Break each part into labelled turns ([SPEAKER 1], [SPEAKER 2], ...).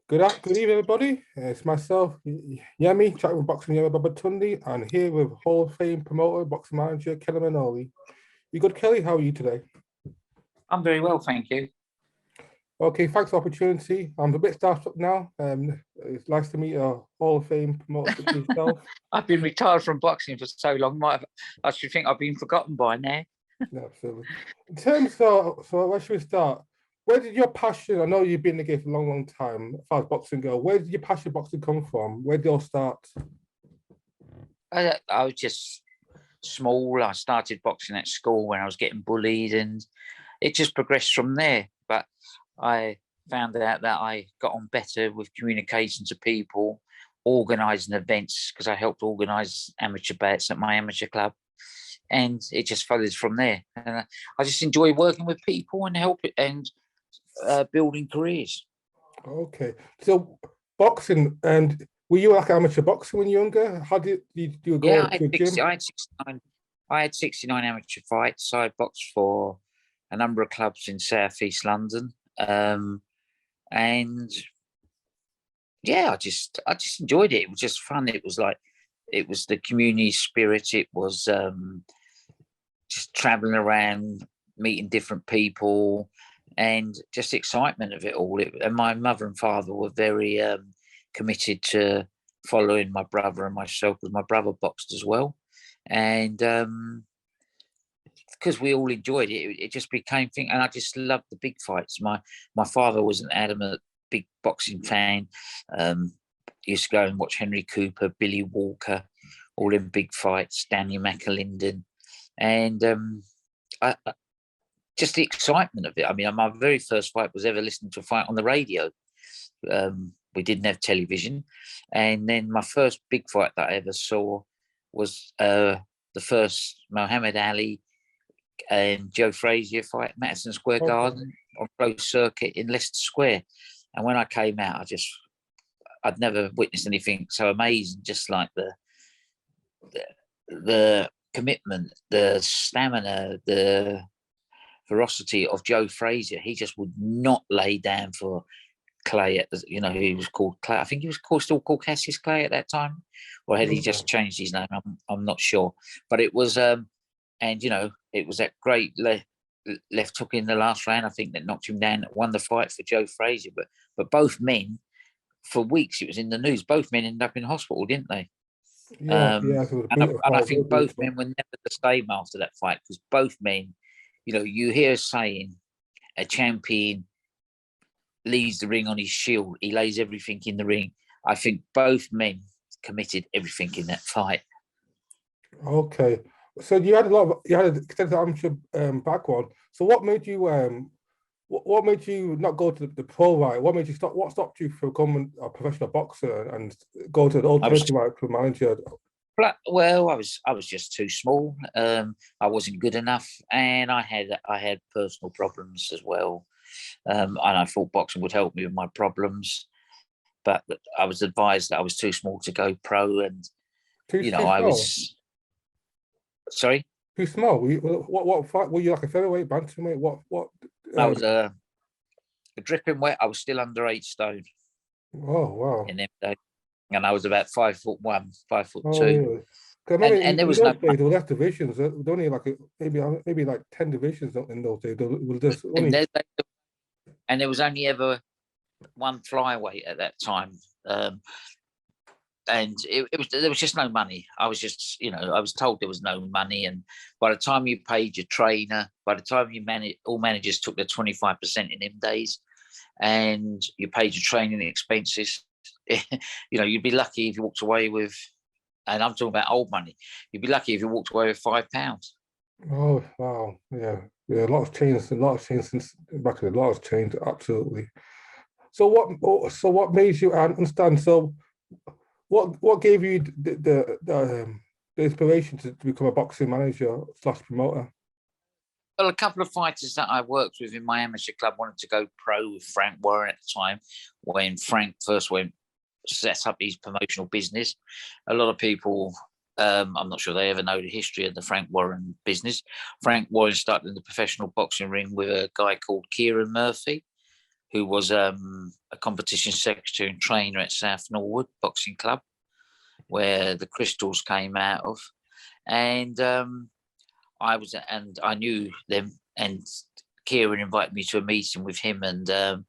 [SPEAKER 1] Good evening, everybody. It's myself, Yemi, chatting with boxing Yemi Babatundi, and here with Hall of Fame promoter, boxing manager, KellieMaloney. You good, Kellie? How are you today?
[SPEAKER 2] I'm very well, thank you.
[SPEAKER 1] Okay, thanks for the opportunity. I'm a bit starstruck now. It's nice to meet a Hall of Fame promoter such as yourself.
[SPEAKER 2] I've been retired from boxing for so long. I should think I've been forgotten by now.
[SPEAKER 1] Yeah, absolutely. In terms of, so where should we start? Where did your passion, I know you've been in the game for a long, long time, as far as boxing go, where did your passion for boxing come from? Where did it all start?
[SPEAKER 2] I was just small. I started boxing at school when I was getting bullied, and it just progressed from there. But I found out that I got on better with communication to people, organising events, because I helped organise amateur bouts at my amateur club. And it just followed from there. And I just enjoy working with people and building careers.
[SPEAKER 1] Okay, so boxing, and were you like amateur boxer when you were younger? How did you go to a gym?
[SPEAKER 2] I had 69. I had 69 amateur fights. I boxed for a number of clubs in South East London, and yeah, I just enjoyed it. It was just fun. It was the community spirit. It was just traveling around, meeting different people, and just excitement of it all. And my mother and father were very committed to following my brother and myself, because my brother boxed as well. And because we all enjoyed it, it just became thing. And I just loved the big fights. My father was an adamant big boxing fan. Used to go and watch Henry Cooper, Billy Walker, all in big fights, Danny McAlinden. And just the excitement of it. I mean, my very first fight was ever listening to a fight on the radio. We didn't have television. And then my first big fight that I ever saw was the first Muhammad Ali and Joe Frazier fight at Madison Square Garden on closed circuit in Leicester Square. And when I came out, I'd never witnessed anything so amazing, just like the commitment, the stamina, the ferocity of Joe Frazier. He just would not lay down for Clay. He was called Clay. I think he was still called Cassius Clay at that time, or had he just changed his name? I'm not sure. But it was, it was that great left hook in the last round, I think, that knocked him down, that won the fight for Joe Frazier. But both men, for weeks, it was in the news. Both men ended up in hospital, didn't they? And I think both men were never the same after that fight, because both men, you hear saying a champion leaves the ring on his shield. He lays everything in the ring. I think both men committed everything in that fight.
[SPEAKER 1] Okay, so you had an extensive amateur background. So what made you what made you not go to the pro route? What made you stop? What stopped you from becoming a professional boxer and go to the alternative route to manager?
[SPEAKER 2] Well, I was just too small. I wasn't good enough, and I had personal problems as well. And I thought boxing would help me with my problems, but I was advised that I was too small to go pro, and I was. Sorry.
[SPEAKER 1] Too small. What fight were you, like a featherweight, bantamweight? What?
[SPEAKER 2] I was a dripping wet. I was still under 8 stone.
[SPEAKER 1] Oh wow!
[SPEAKER 2] In them days, and I was about 5'1", 5'2".
[SPEAKER 1] Really? And there was no. Days, there were less divisions. There were only like maybe like 10 divisions in those days.
[SPEAKER 2] And there was only ever one flyweight at that time. And there was just no money. I was just, I was told there was no money. And by the time you paid your trainer, by the time you all managers took their 25% in them days, and you paid your training expenses, you'd be lucky if you walked away with, and I'm talking about old money, you'd be lucky if you walked away with £5.
[SPEAKER 1] Oh, wow. Yeah. A lot has changed since back then. A lot has changed, absolutely. So what made you understand? So what gave you the inspiration to become a boxing manager / promoter?
[SPEAKER 2] Well, a couple of fighters that I worked with in my amateur club wanted to go pro with Frank Warren at the time, when Frank first set up his promotional business. A lot of people, I'm not sure they ever know the history of the Frank Warren business. Frank Warren started in the professional boxing ring with a guy called Kieran Murphy. who was a competition secretary and trainer at South Norwood Boxing Club, where the crystals came out of. And I knew them, and Kieran invited me to a meeting with him and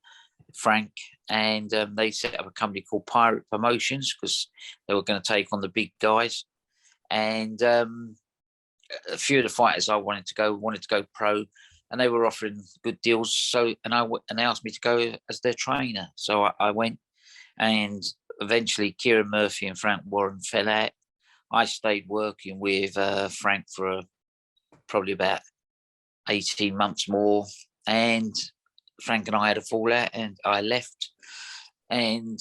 [SPEAKER 2] Frank, and they set up a company called Pirate Promotions because they were going to take on the big guys. And a few of the fighters I wanted to go pro, and they were offering good deals. So, and they asked me to go as their trainer. So I went, and eventually Kieran Murphy and Frank Warren fell out. I stayed working with Frank for probably about 18 months more, and Frank and I had a fallout, and I left. And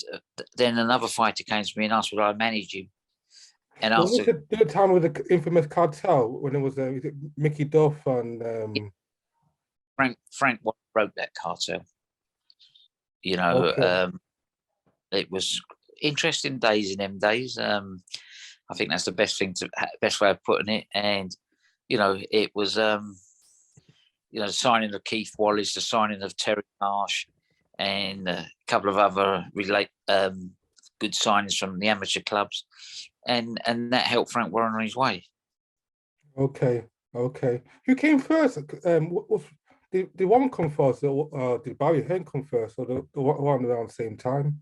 [SPEAKER 2] then another fighter came to me and asked would I manage him. And
[SPEAKER 1] was it the time with the infamous cartel when it was Mickey Duff and
[SPEAKER 2] Frank broke that cartel. You know,
[SPEAKER 1] okay.
[SPEAKER 2] It was interesting days in them days. I think that's the best way of putting it. And you know, it was you know, the signing of Keith Wallace, the signing of Terry Marsh, and a couple of other good signings from the amateur clubs, and that helped Frank Warren on his way.
[SPEAKER 1] Okay. Who came first? Did one come first, or did Barry Hearn come first, or the one around the same time?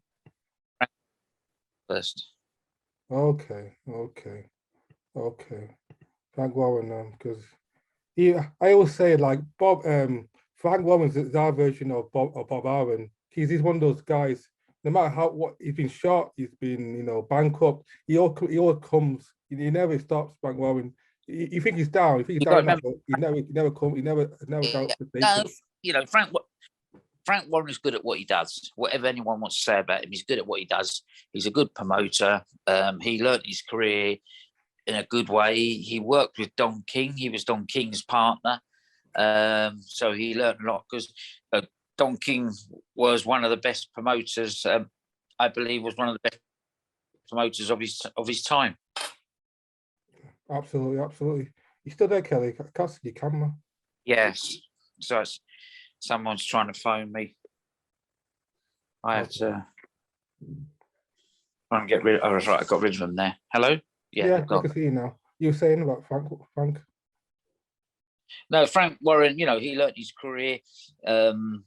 [SPEAKER 2] First.
[SPEAKER 1] Okay. Frank Warren, because I always say like Frank Warren's our version of Bob Aaron. He's one of those guys. No matter what he's been shot, he's been bankrupt. He always comes. He never stops. Frank Warren. You think he's down? You think he's down? He never comes. He never doubts the station.
[SPEAKER 2] You know, Frank Warren is good at what he does. Whatever anyone wants to say about him, he's good at what he does. He's a good promoter. He learnt his career in a good way. He worked with Don King. He was Don King's partner. So he learned a lot because Don King was one of the best promoters. I believe was one of the best promoters of his time.
[SPEAKER 1] Absolutely. You still there, Kellie? I can't see your camera.
[SPEAKER 2] Yes. So someone's trying to phone me. I have to try and get rid. Oh, that's right. I got rid of them there. Hello.
[SPEAKER 1] Yeah, I can see you now. You were saying about Frank?
[SPEAKER 2] No, Frank Warren. You know, he learnt his career in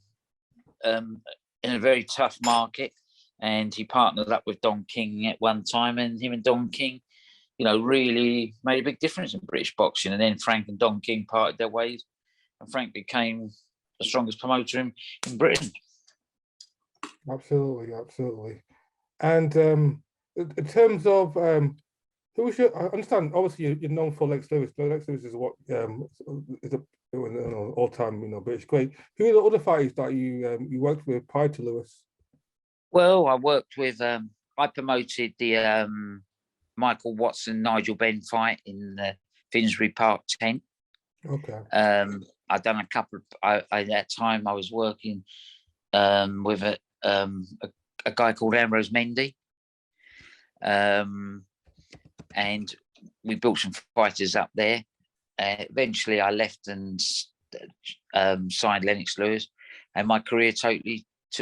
[SPEAKER 2] a very tough market, and he partnered up with Don King at one time, and him and Don King, you know, really made a big difference in British boxing. And then Frank and Don King parted their ways, and Frank became the strongest promoter in Britain.
[SPEAKER 1] Absolutely. And in terms of who was your? I understand. Obviously, you're known for Lex Lewis. Lex Lewis is what is all-time British great. Who are the other fighters that you worked with prior to Lewis?
[SPEAKER 2] Well, I worked with. I promoted the Michael Watson Nigel Benn fight in the Finsbury Park tent.
[SPEAKER 1] Okay.
[SPEAKER 2] I've done a couple. At that time, I was working with a guy called Ambrose Mendy. And we built some fighters up there. Eventually, I left and signed Lennox Lewis, and my career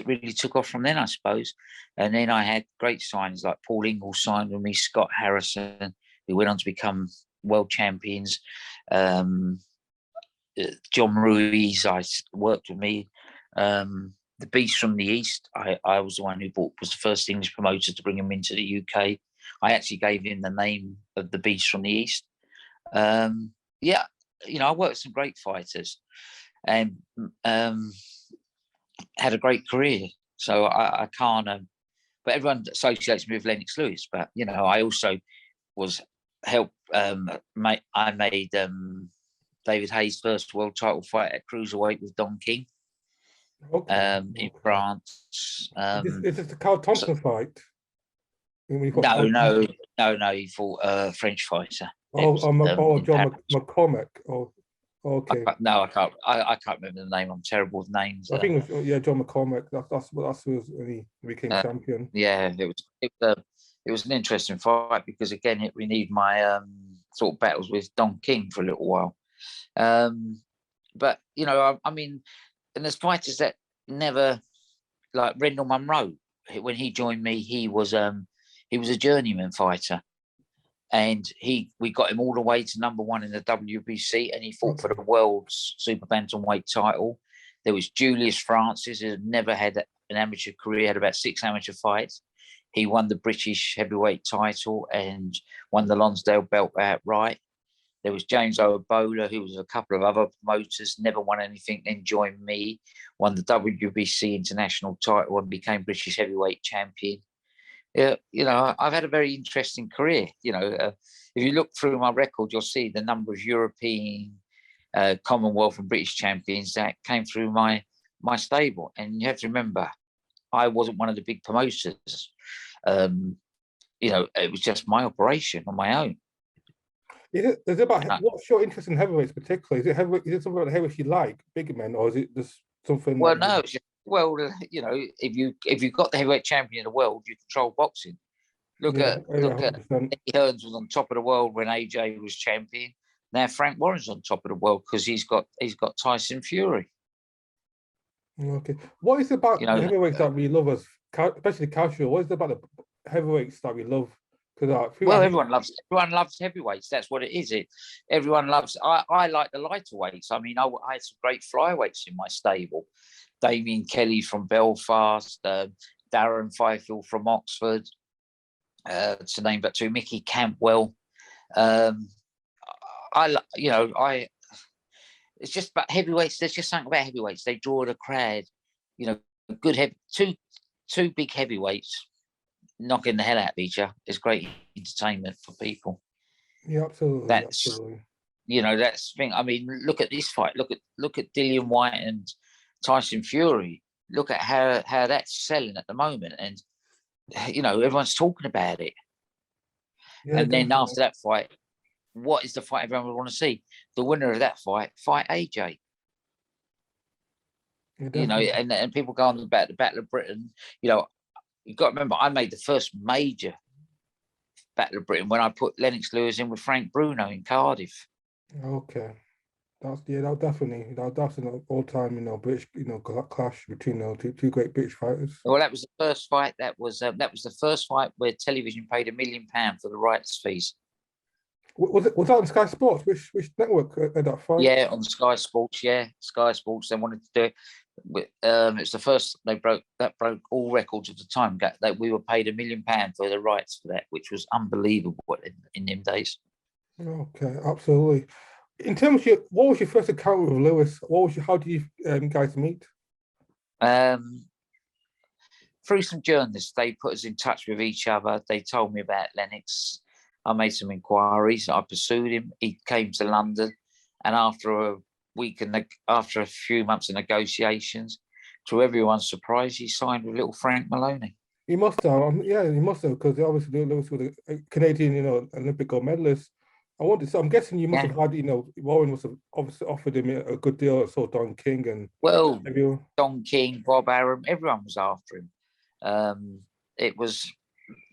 [SPEAKER 2] really took off from then, I suppose. And then I had great signings like Paul Ingalls signed with me, Scott Harrison, who went on to become world champions. John Ruiz, I worked with me. The Beast from the East, I was the one who was the first English promoter to bring him into the UK. I actually gave him the name of the Beast from the East. I worked with some great fighters and had a great career. So I can't, but everyone associates me with Lennox Lewis. But, I also was helped, I made David Hayes' first world title fight at cruiserweight with Don King. In France.
[SPEAKER 1] Is this the Carl Thompson fight?
[SPEAKER 2] No, he fought a French fighter.
[SPEAKER 1] John McCormack. Oh, okay.
[SPEAKER 2] I can't. I can't remember the name. I'm terrible with names.
[SPEAKER 1] I think it was John McCormack. That's when he became champion.
[SPEAKER 2] Yeah, it was an interesting fight because again it renewed my sort of battles with Don King for a little while. But I mean, and there's fighters that never like Rendell Munro, when he joined me, he was a journeyman fighter, and we got him all the way to #1 in the WBC, and he fought for the world's super bantamweight title. There was Julius Francis, who had never had an amateur career, had about 6 amateur fights. He won the British heavyweight title and won the Lonsdale belt outright. There was James Obola, who was a couple of other promoters, never won anything, then joined me, won the WBC international title and became British heavyweight champion. I've had a very interesting career. If you look through my record, you'll see the number of European, Commonwealth and British champions that came through my stable. And you have to remember, I wasn't one of the big promoters. It was just my operation on my own.
[SPEAKER 1] Is it about what's your interest in heavyweights particularly? Is it something about the heavyweights you like, big men, or is it just something?
[SPEAKER 2] Well, no, it's just, if you've got the heavyweight champion of the world, you control boxing. Look at Eddie Hearns was on top of the world when AJ was champion. Now Frank Warren's on top of the world because he's got Tyson Fury.
[SPEAKER 1] Okay, what is it about the heavyweights that we love, especially casual? What is it about the heavyweights that we love?
[SPEAKER 2] Everyone loves heavyweights. That's what it is. Everyone loves. I like the lighter weights. I mean, I had some great flyweights in my stable. Damien Kellie from Belfast, Darren Fifield from Oxford, to name but two. Mickey Campbell. It's just about heavyweights. There's just something about heavyweights. They draw the crowd. Good two big heavyweights knocking the hell out of each other is great entertainment for people.
[SPEAKER 1] Yeah, absolutely.
[SPEAKER 2] That's the thing. I mean, look at this fight. Look at Dillian White and Tyson Fury. Look at how that's selling at the moment, and everyone's talking about it. Yeah, and then after that fight, what is the fight everyone would want to see? The winner of that fight AJ. Yeah, and people go on about the Battle of Britain. You've got to remember, I made the first major Battle of Britain when I put Lennox Lewis in with Frank Bruno in Cardiff.
[SPEAKER 1] Okay, that was definitely an all-time British clash between two great British fighters.
[SPEAKER 2] Well, that was the first fight. That was the first fight where television paid £1 million for the rights fees.
[SPEAKER 1] Was that on Sky Sports? Which network had that fight?
[SPEAKER 2] Yeah, on Sky Sports. Yeah, Sky Sports. They wanted to do it. It's the first broke all records at the time. That we were paid £1 million for the rights for that, which was unbelievable in them days.
[SPEAKER 1] Okay, absolutely. In terms of what was your first encounter with Lewis? How did you guys meet?
[SPEAKER 2] Through some journalists, they put us in touch with each other. They told me about Lennox. I made some inquiries. I pursued him. He came to London, and after a few months of negotiations, to everyone's surprise, he signed with little Frank Maloney.
[SPEAKER 1] He must have, he must have, because obviously Lewis was a Canadian, Olympic gold medalist. I'm guessing you must have had, Warren must have obviously offered him a good deal. So Don King and
[SPEAKER 2] Don King, Bob Arum, everyone was after him. It was,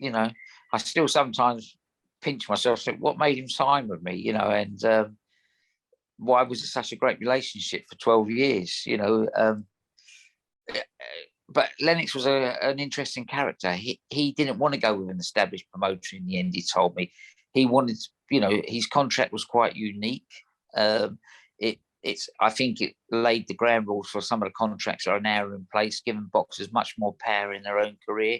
[SPEAKER 2] I still sometimes pinch myself, think, what made him sign with me, and why was it such a great relationship for 12 years, but Lennox was an interesting character. He didn't want to go with an established promoter in the end, he told me. He wanted, his contract was quite unique. I think it laid the ground rules for some of the contracts that are now in place, giving boxers much more power in their own career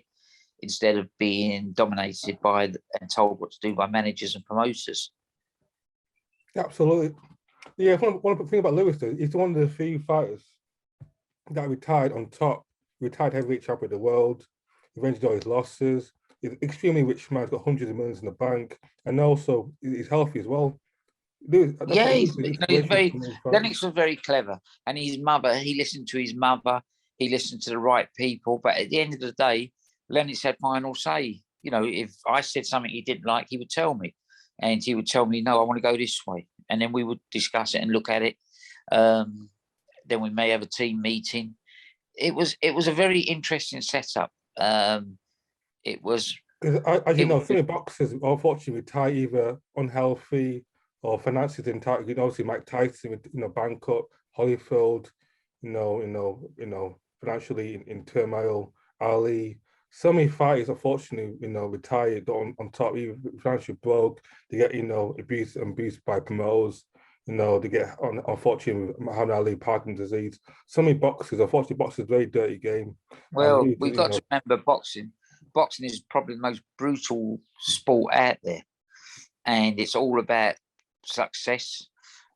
[SPEAKER 2] instead of being dominated by and told what to do by managers and promoters.
[SPEAKER 1] Absolutely. Yeah, one thing about Lewis, though, he's one of the few fighters that retired on top, retired heavyweight champion of the world, avenged all his losses. He's an extremely rich man, he's got hundreds of millions in the bank, and also he's healthy as well.
[SPEAKER 2] Lennox was very clever, and his mother, he listened to his mother, he listened to the right people, but at the end of the day, Lennox had final say. If I said something he didn't like, he would tell me, and he would tell me, no, I want to go this way, and then we would discuss it and look at it. Then we may have a team meeting. It was a very interesting setup. It was,
[SPEAKER 1] as you know, some boxers unfortunately retire either unhealthy or financially didn't tight. Obviously Mike Tyson with Bangkok, Holyfield, financially in turmoil. Ali, so many fighters, unfortunately, retired on top, even financially broke. They get, abused by promoters. They get, unfortunately, Muhammad Ali, Parkinson's disease. So many boxers, unfortunately, boxing is a very dirty game. And,
[SPEAKER 2] Well, we've got to remember boxing. Boxing is probably the most brutal sport out there, and it's all about success.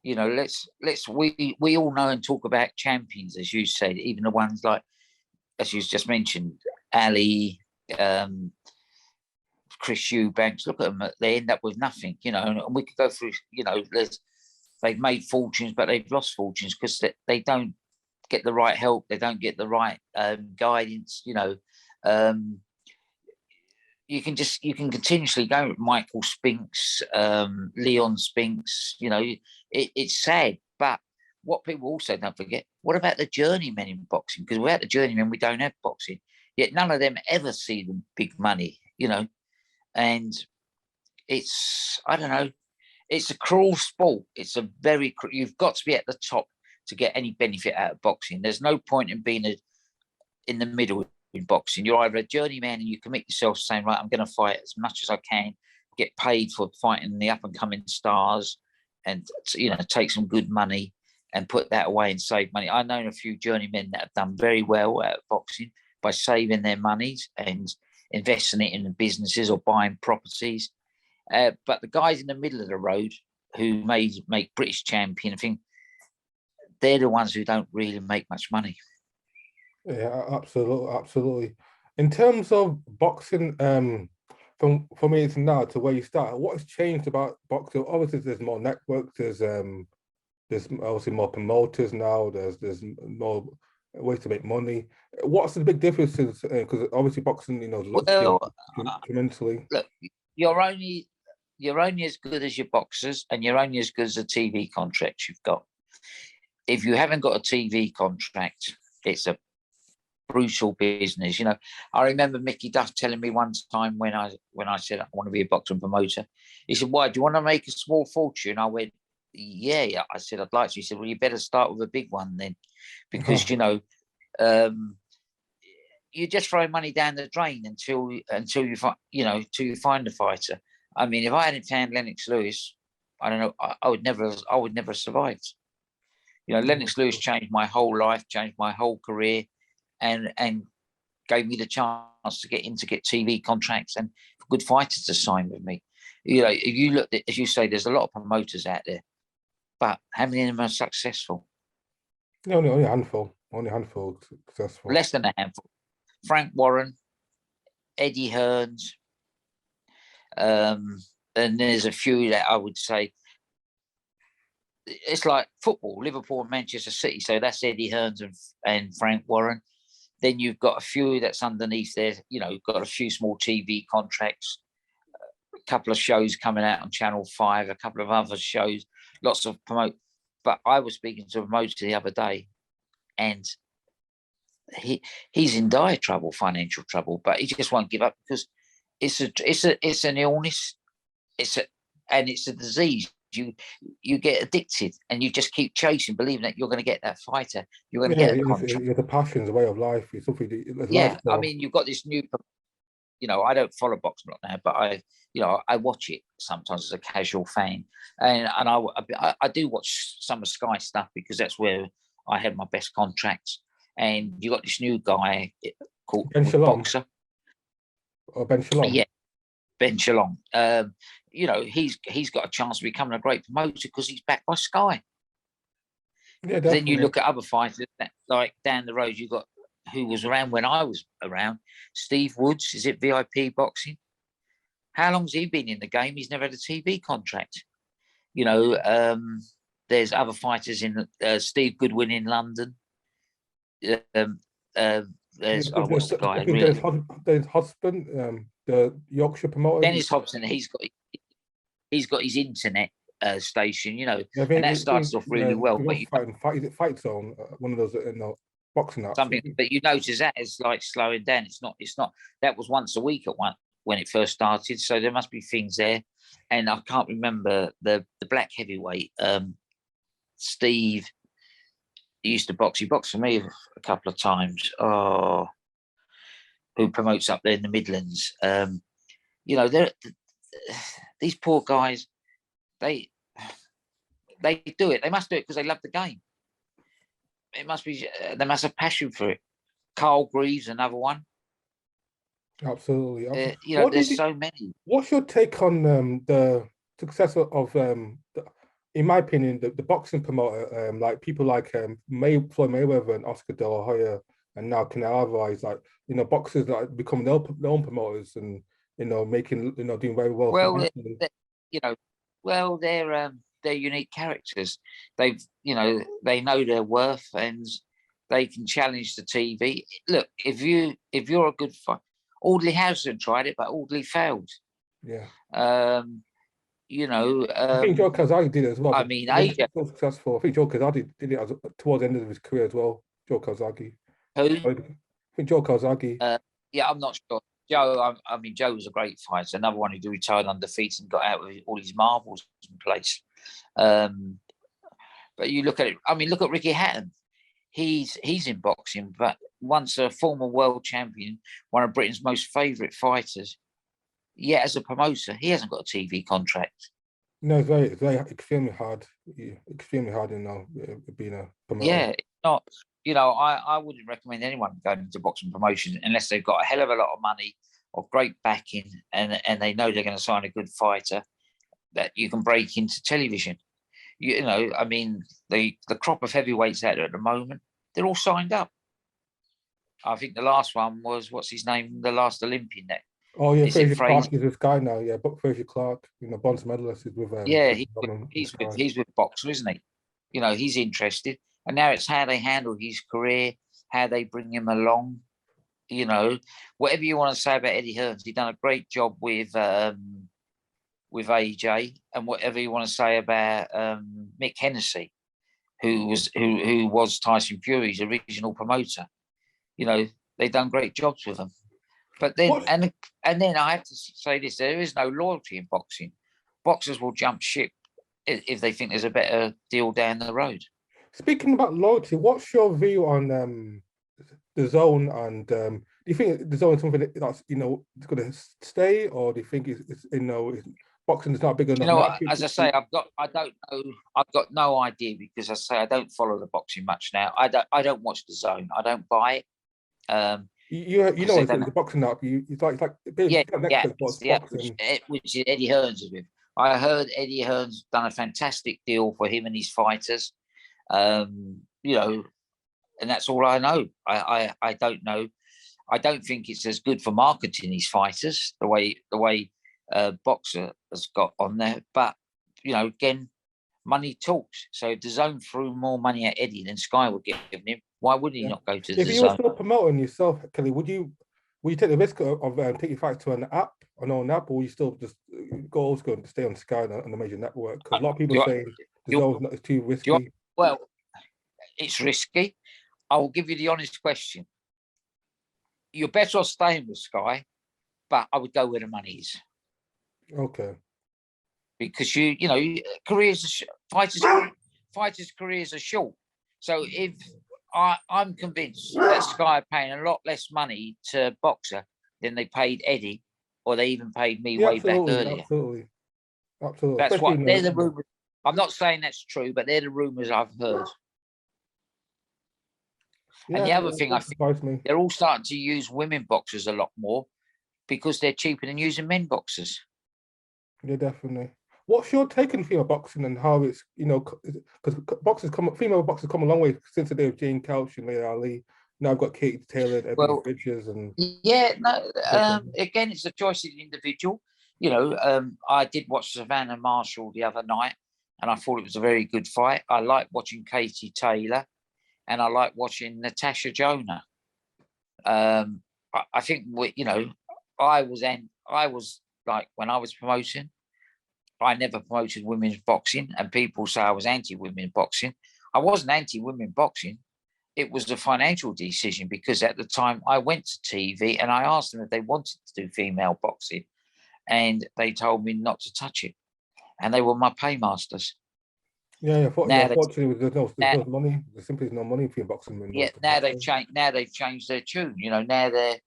[SPEAKER 2] We all know and talk about champions, as you said, even the ones like, as you just mentioned, Ali, Chris Eubanks. Look at them; they end up with nothing, And we could go through, they've made fortunes, but they've lost fortunes because they don't get the right help, they don't get the right guidance. You can continuously go with Michael Spinks, Leon Spinks. It's sad, but what people also don't forget, what about the journeymen in boxing? Because without the journeymen, we don't have boxing. Yet none of them ever see the big money, and I don't know, it's a cruel sport. It's you've got to be at the top to get any benefit out of boxing. There's no point in being in the middle in boxing. You're either a journeyman and you commit yourself saying, right, I'm going to fight as much as I can, get paid for fighting the up and coming stars, and take some good money and put that away and save money. I've known a few journeymen that have done very well at boxing by saving their monies and investing it in businesses or buying properties. But the guys in the middle of the road who make British champion, I think they're the ones who don't really make much money.
[SPEAKER 1] Yeah, absolutely. In terms of boxing, from me to now to where you started, what has changed about boxing? Obviously, there's more networks. There's obviously more promoters now. There's more ways to make money. What's the big differences? Because obviously, boxing, tremendously.
[SPEAKER 2] Look, you're only as good as your boxers, and you're only as good as the TV contracts you've got. If you haven't got a TV contract, it's a brutal business. I remember Mickey Duff telling me one time when I said I want to be a boxing promoter, he said, "Why, do you want to make a small fortune?" I went, yeah. I said, "I'd like to." He said, "Well, you better start with a big one then, because you're just throwing money down the drain until you find a fighter." I mean, if I hadn't found Lennox Lewis, I don't know, I would never have survived. Lennox Lewis changed my whole life, changed my whole career, and gave me the chance to get TV contracts and good fighters to sign with me. If you look at, as you say, there's a lot of promoters out there, but how many of them are successful?
[SPEAKER 1] Only a handful. Successful.
[SPEAKER 2] Less than a handful. Frank Warren, Eddie Hearns, and there's a few that I would say. It's like football, Liverpool and Manchester City. So that's Eddie Hearns and Frank Warren. Then you've got a few that's underneath there. You've got a few small TV contracts, a couple of shows coming out on Channel 5, a couple of other shows, lots of promote. But I was speaking to a promoter the other day, and he's in dire trouble, financial trouble, but he just won't give up because it's an illness. It's a disease. You get addicted and you just keep chasing, believing that you're going to get that fighter, you're going to get a contract.
[SPEAKER 1] It's a passion, it's a way of life. It's something.
[SPEAKER 2] I mean, you've got this new. I don't follow boxing a lot now, but I watch it sometimes as a casual fan, and I do watch some of Sky stuff because that's where I had my best contracts. And you got this new guy called Boxer.
[SPEAKER 1] Or Ben Shalom.
[SPEAKER 2] Yeah, Ben Shalom. He's got a chance of becoming a great promoter because he's backed by Sky.
[SPEAKER 1] Yeah, definitely.
[SPEAKER 2] Then you look at other fighters like down the road. You got who was around when I was around. Steve Woods, is it VIP Boxing? How long's he been in the game? He's never had a TV contract. There's other fighters in Steve Goodwin in London. There's what's the guy?
[SPEAKER 1] There's Hobson, the Yorkshire promoter.
[SPEAKER 2] Dennis Hobson. He's got his internet station, and that started off really well. But
[SPEAKER 1] Fight Zone, one of those boxing apps.
[SPEAKER 2] Something, but you notice that is like slowing down. It's not. That was once a week when it first started. So there must be things there, and I can't remember the black heavyweight, Steve. he used to box. He boxed for me a couple of times. Oh, who promotes up there in the Midlands? You know, these poor guys. They do it. They must do it because they love the game. It must be. They must have passion for it. Carl Greaves, another one.
[SPEAKER 1] Absolutely.
[SPEAKER 2] You know, there's so many.
[SPEAKER 1] What's your take on the success of in my opinion, the boxing promoter, like people like Floyd Mayweather and Oscar De La Hoya, and now Canelo Alvarez, like boxers that become their own promoters and making doing very well.
[SPEAKER 2] Well, you know, well they're unique characters. They know their worth and they can challenge the TV. Look, if you're a good fighter, Audley Housen tried it, but Audley failed.
[SPEAKER 1] Yeah.
[SPEAKER 2] I
[SPEAKER 1] think Joe Calzaghe did it as well.
[SPEAKER 2] I mean, Asia.
[SPEAKER 1] So successful. I think Joe Calzaghe did it towards the end of his career as well. Joe Calzaghe.
[SPEAKER 2] Who?
[SPEAKER 1] I think Joe Calzaghe.
[SPEAKER 2] Yeah, I'm not sure. Joe, I mean, Joe was a great fighter. Another one who retired undefeated and got out with all his marbles in place. But you look at it. I mean, look at Ricky Hatton. He's in boxing, but once a former world champion, one of Britain's most favourite fighters. Yet as a promoter, he hasn't got a TV contract.
[SPEAKER 1] No, it's very extremely hard. Extremely hard, being a promoter.
[SPEAKER 2] Yeah, it's not. I wouldn't recommend anyone going into boxing promotion unless they've got a hell of a lot of money or great backing, and they know they're going to sign a good fighter that you can break into television. I mean, the crop of heavyweights out there at the moment, they're all signed up. I think the last one was, what's his name? The last Olympian that.
[SPEAKER 1] Oh yeah, Fraser Clark is this guy now. Yeah, but Fraser Clark, bronze medalist, is with.
[SPEAKER 2] Yeah, he's with Boxer, isn't he? He's interested, and now it's how they handle his career, how they bring him along. Whatever you want to say about Eddie Hearns, he's done a great job with AJ, and whatever you want to say about Mick Hennessy, who was Tyson Fury's original promoter. They've done great jobs with them. But then, and then I have to say this: there is no loyalty in boxing. Boxers will jump ship if they think there's a better deal down the road.
[SPEAKER 1] Speaking about loyalty, what's your view on the zone? And do you think the zone is something that's going to stay, or do you think it's boxing is not big enough?
[SPEAKER 2] As I say, I've got no idea, because as I say, I don't follow the boxing much now. I don't watch the zone. I don't buy it.
[SPEAKER 1] It's a boxing app. It's like
[SPEAKER 2] which Eddie Hearns is with. I heard Eddie Hearns done a fantastic deal for him and his fighters. And that's all I know. I don't know. I don't think it's as good for marketing his fighters the way Boxer has got on there. But again, money talks. So if the zone threw more money at Eddie than Sky would give him, why would he not go to the zone?
[SPEAKER 1] If you were still promoting yourself, Kellie, would you take the risk of taking fights to an own app, or will you still just go old school and stay on Sky on the major network? Because a lot of people say the zone is too risky.
[SPEAKER 2] Well, it's risky. I will give you the honest question. You're better off staying with Sky, but I would go where the money is.
[SPEAKER 1] Okay.
[SPEAKER 2] Because fighters' careers are short. So if I'm convinced that Sky are paying a lot less money to Boxer than they paid Eddie, or they even paid me way back earlier.
[SPEAKER 1] Absolutely.
[SPEAKER 2] That's what they're the rumours. I'm not saying that's true, but they're the rumours I've heard. And the other thing, I think they're all starting to use women boxers a lot more because they're cheaper than using men boxers.
[SPEAKER 1] Yeah, definitely. What's your take on female boxing and how it's, because female boxers come a long way since the day of Jane Couch and Leila Ali. Now I've got Katie Taylor, Ebony Bridges, and
[SPEAKER 2] again, it's a choice of the individual. I did watch Savannah Marshall the other night, and I thought it was a very good fight. I like watching Katie Taylor, and I like watching Natasha Jonah. I think I was like, when I was promoting, I never promoted women's boxing, and people say I was anti-women's boxing. I wasn't anti-women boxing. It was a financial decision, because at the time I went to TV and I asked them if they wanted to do female boxing, and they told me not to touch it. And they were my paymasters.
[SPEAKER 1] Yeah,
[SPEAKER 2] Now they
[SPEAKER 1] unfortunately, there's
[SPEAKER 2] now,
[SPEAKER 1] no money. There simply is no money for boxing in
[SPEAKER 2] yeah,
[SPEAKER 1] those
[SPEAKER 2] now they've
[SPEAKER 1] competitions.
[SPEAKER 2] changed. Now they've changed their tune. You know, now they're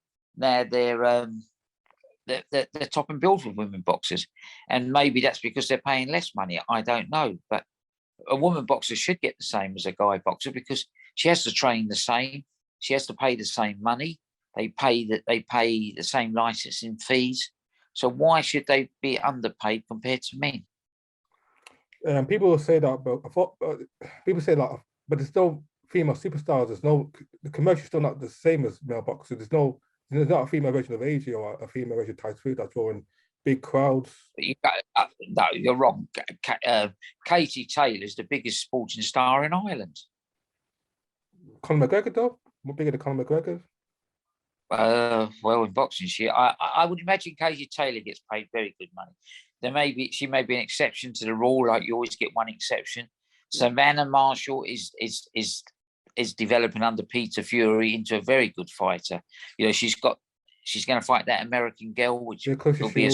[SPEAKER 2] top and bills with women boxers, and maybe that's because they're paying less money. I don't know, but a woman boxer should get the same as a guy boxer because she has to train the same. She has to pay the same money. They pay the same licensing fees. So why should they be underpaid compared to men?
[SPEAKER 1] People will say that, but I thought people say that, but there's no female superstars. There's no the commercial's still not the same as male boxers. There's not a female version of AJ or a female version of Tyson Fury that's drawing big crowds.
[SPEAKER 2] No, you're wrong. Katie Taylor is the biggest sporting star in Ireland.
[SPEAKER 1] Conor McGregor though, more bigger than Conor McGregor.
[SPEAKER 2] Well, in boxing, I would imagine Katie Taylor gets paid very good money. She may be an exception to the rule, like you always get one exception. Savannah Marshall is developing under Peter Fury into a very good fighter. You know, she's going to fight that American girl, which
[SPEAKER 1] Yeah,
[SPEAKER 2] will be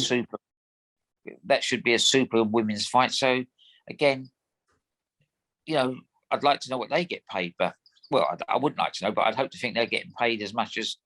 [SPEAKER 2] that should be a super women's fight. So again, you know, I'd like to know what they get paid, but well, I wouldn't like to know, but I'd hope to think they're getting paid as much as,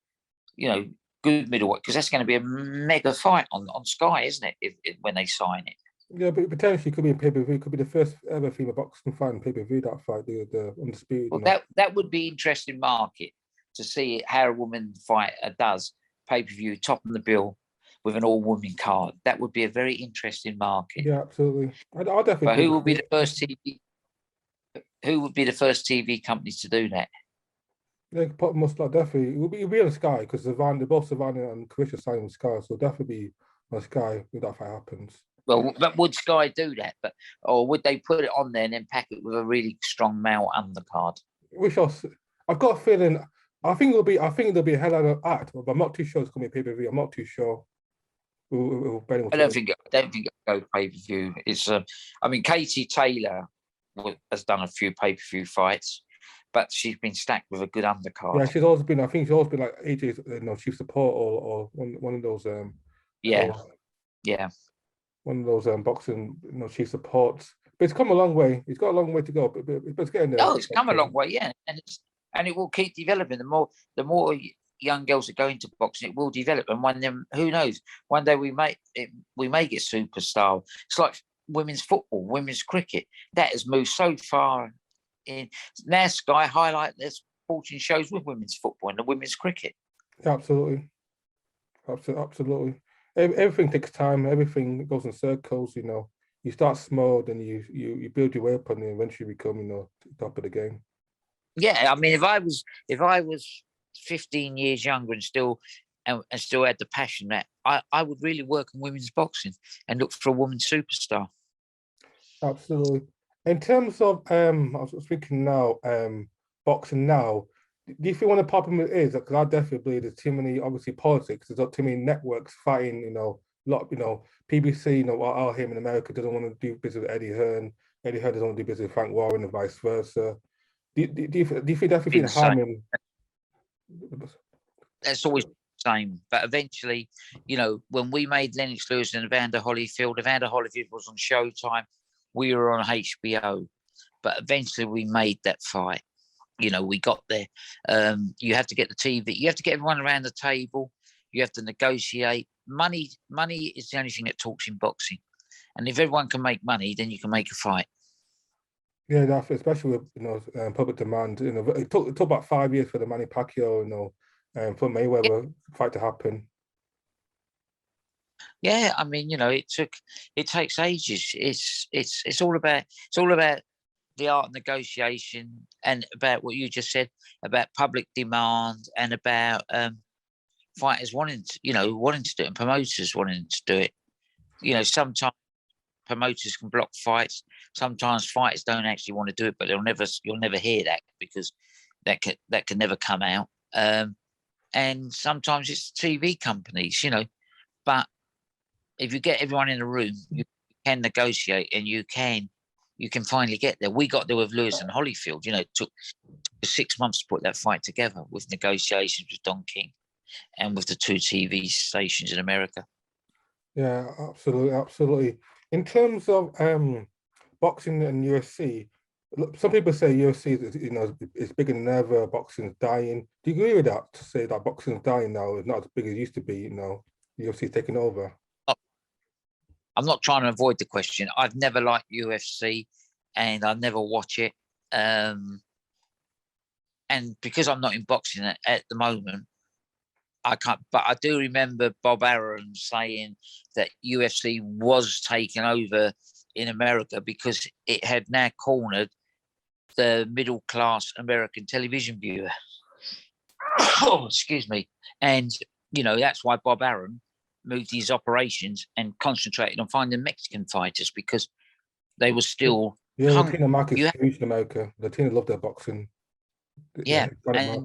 [SPEAKER 2] you know, good middleweight, because that's going to be a mega fight on Sky, isn't it? If when they sign it.
[SPEAKER 1] Yeah, but potentially could be a pay-per-view. Could be the first ever female boxing fight in pay-per-view. That fight, the undisputed.
[SPEAKER 2] Well, that would be interesting market to see how a woman fighter does pay-per-view, top of the bill with an all-woman card. That would be a very interesting market.
[SPEAKER 1] Yeah, absolutely. I'll definitely.
[SPEAKER 2] But who will be the first TV? Who would be the first TV company to do that?
[SPEAKER 1] Yeah, most like definitely. It'll be on Sky because they're both Savannah and Carisha signed on Sky, so definitely be on Sky if that fight happens.
[SPEAKER 2] Well, but would Sky do that? Or would they put it on there and then pack it with a really strong male undercard?
[SPEAKER 1] I've got a feeling. I think there'll be a hell of an act, but I'm not too sure it's gonna be a pay-per-view. I'm not too sure.
[SPEAKER 2] I don't think it'll go pay-per-view. It's I mean, Katie Taylor has done a few pay-per-view fights, but she's been stacked with a good undercard.
[SPEAKER 1] Yeah, she's always been. I think she's always been like AJ's, chief support or one of those.
[SPEAKER 2] Yeah.
[SPEAKER 1] One of those boxing, chief supports. But it's come a long way. It's got a long way to go, but it's getting there.
[SPEAKER 2] Oh, it's come a long way, yeah, and it will keep developing. The more young girls that go into boxing, it will develop, and who knows? One day we may get superstar. It's like women's football, women's cricket. That has moved so far. Now Sky highlight their sporting shows with women's football and the women's cricket.
[SPEAKER 1] Absolutely. Everything takes time. Everything goes in circles. You start small, then you build your way up, and then eventually become top of the game.
[SPEAKER 2] Yeah, I mean, if I was 15 years younger and still had the passion, that I would really work in women's boxing and look for a woman superstar.
[SPEAKER 1] Absolutely. In terms of I was thinking now, boxing now. Do you feel one of the problem is because I definitely believe there's too many, obviously, politics. There's not too many networks fighting. PBC. Out here in America doesn't want to do business with Eddie Hearn. Eddie Hearn doesn't want to do business with Frank Warren and vice versa. Do you feel definitely feel harming?
[SPEAKER 2] That's always the same. But eventually, when we made Lennox Lewis and Evander Holyfield was on Showtime. We were on HBO. But eventually we made that fight. We got there. You have to get the TV. You have to get everyone around the table. You have to negotiate. Money is the only thing that talks in boxing. And if everyone can make money, then you can make a fight.
[SPEAKER 1] Yeah, that's especially with public demand. It took about 5 years for the Manny Pacquiao, for Mayweather fight to happen.
[SPEAKER 2] Yeah, I mean, it takes ages. It's all about the art of negotiation and about what you just said about public demand and about fighters wanting to do it and promoters wanting to do it. Sometimes promoters can block fights. Sometimes fighters don't actually want to do it, but you'll never hear that because that can never come out. And sometimes it's TV companies, but if you get everyone in a room, you can negotiate and you can finally get there. We got there with Lewis and Holyfield. It took 6 months to put that fight together with negotiations with Don King and with the 2 TV stations in America.
[SPEAKER 1] Yeah, absolutely. In terms of boxing and UFC. Some people say UFC is bigger than ever. Boxing's dying. Do you agree with that? To say that boxing's dying now is not as big as it used to be. UFC taking over.
[SPEAKER 2] I'm not trying to avoid the question. I've never liked UFC, and I never watch it. And because I'm not in boxing at the moment, I can't. But I do remember Bob Arum saying that UFC was taken over in America because it had now cornered the middle class American television viewer. Oh, excuse me. And that's why Bob Arum moved his operations and concentrated on finding Mexican fighters, because they were still
[SPEAKER 1] Latino market's huge in America. Latino love their boxing.
[SPEAKER 2] Yeah, and